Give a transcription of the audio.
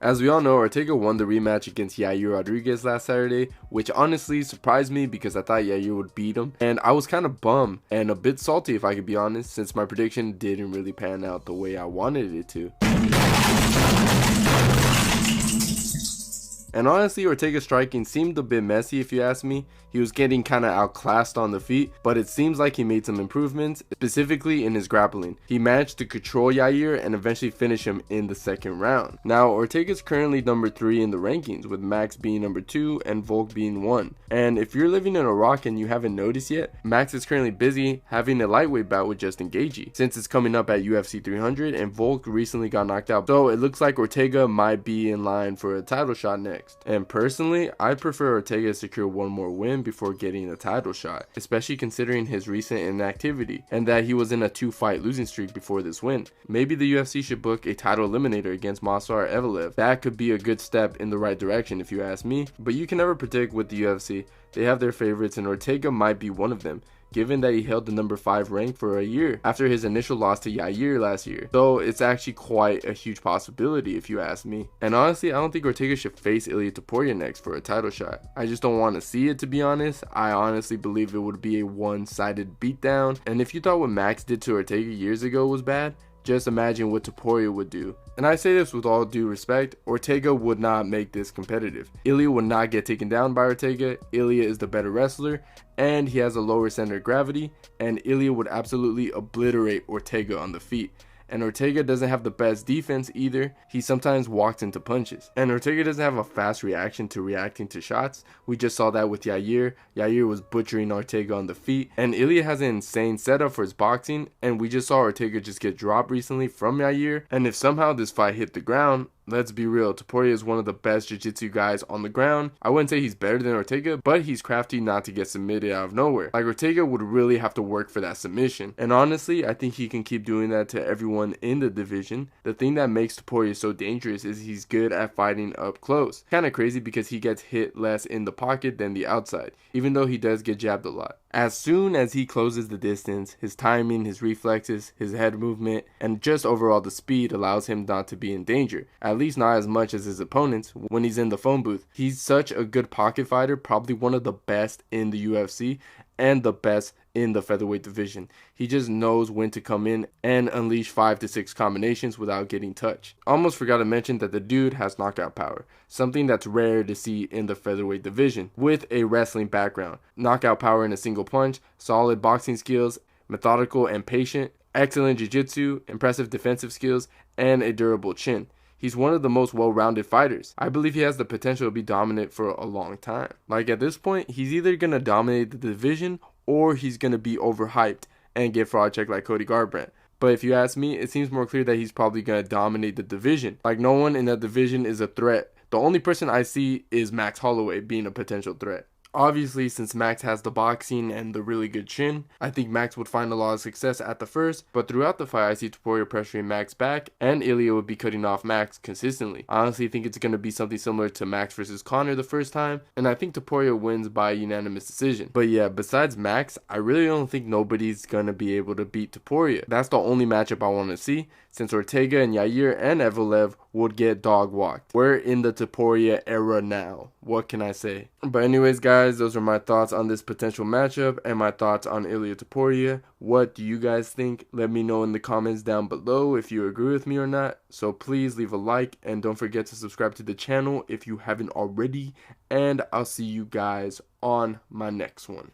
As we all know, Ortega won the rematch against Yair Rodriguez last Saturday, which honestly surprised me because I thought Yair would beat him, and I was kind of bummed and a bit salty if I could be honest, since my prediction didn't really pan out the way I wanted it to. And honestly, Ortega's striking seemed a bit messy if you ask me. He was getting kind of outclassed on the feet, but it seems like he made some improvements, specifically in his grappling. He managed to control Yair and eventually finish him in the second round. Now, Ortega's currently number 3 in the rankings, with Max being number 2 and Volk being 1. And if you're living in Iraq and you haven't noticed yet, Max is currently busy having a lightweight bout with Justin Gaethje, since it's coming up at UFC 300 and Volk recently got knocked out. So it looks like Ortega might be in line for a title shot next. And personally, I prefer Ortega to secure one more win before getting a title shot, especially considering his recent inactivity and that he was in a 2-fight losing streak before this win. Maybe the UFC should book a title eliminator against Movsar Evloev. That could be a good step in the right direction if you ask me, but you can never predict with the UFC. They have their favorites and Ortega might be one of them, given that he held the number 5 rank for a year after his initial loss to Yair last year. So it's actually quite a huge possibility if you ask me. And honestly, I don't think Ortega should face Ilia Topuria next for a title shot. I just don't want to see it, to be honest. I honestly believe it would be a one-sided beatdown. And if you thought what Max did to Ortega years ago was bad, just imagine what Topuria would do. And I say this with all due respect, Ortega would not make this competitive. Ilia would not get taken down by Ortega. Ilia is the better wrestler and he has a lower center of gravity, and Ilia would absolutely obliterate Ortega on the feet. And Ortega doesn't have the best defense either. He sometimes walks into punches. And Ortega doesn't have a fast reaction to reacting to shots. We just saw that with Yair. Yair was butchering Ortega on the feet. And Ilia has an insane setup for his boxing. And we just saw Ortega just get dropped recently from Yair. And if somehow this fight hit the ground, let's be real, Topuria is one of the best jiu-jitsu guys on the ground. I wouldn't say he's better than Ortega, but he's crafty not to get submitted out of nowhere. Like, Ortega would really have to work for that submission. And honestly, I think he can keep doing that to everyone in the division. The thing that makes Topuria so dangerous is he's good at fighting up close. Kind of crazy because he gets hit less in the pocket than the outside, even though he does get jabbed a lot. As soon as he closes the distance, his timing, his reflexes, his head movement, and just overall the speed allows him not to be in danger. At least not as much as his opponents when he's in the phone booth. He's such a good pocket fighter, probably one of the best in the UFC and the best in the featherweight division. He just knows when to come in and unleash 5 to 6 combinations without getting touched. Almost forgot to mention that the dude has knockout power, something that's rare to see in the featherweight division with a wrestling background. Knockout power in a single punch, solid boxing skills, methodical and patient, excellent jiu-jitsu, impressive defensive skills, and a durable chin. He's one of the most well-rounded fighters. I believe he has the potential to be dominant for a long time. Like, at this point, he's either going to dominate the division or he's going to be overhyped and get fraud checked like Cody Garbrandt. But if you ask me, it seems more clear that he's probably going to dominate the division. Like, no one in that division is a threat. The only person I see is Max Holloway being a potential threat. Obviously, since Max has the boxing and the really good chin, I think Max would find a lot of success at the first, but throughout the fight I see Topuria pressuring Max back, and Ilia would be cutting off Max consistently. I honestly think it's going to be something similar to Max versus Conor the first time, and I think Topuria wins by unanimous decision. But yeah, besides Max, I really don't think nobody's going to be able to beat Topuria. That's the only matchup I want to see, since Ortega and Yair and Evloev would get dog walked. We're in the Topuria era now. What can I say? But anyways, guys, those are my thoughts on this potential matchup and my thoughts on Ilia Topuria. What do you guys think? Let me know in the comments down below if you agree with me or not. So please leave a like and don't forget to subscribe to the channel if you haven't already. And I'll see you guys on my next one.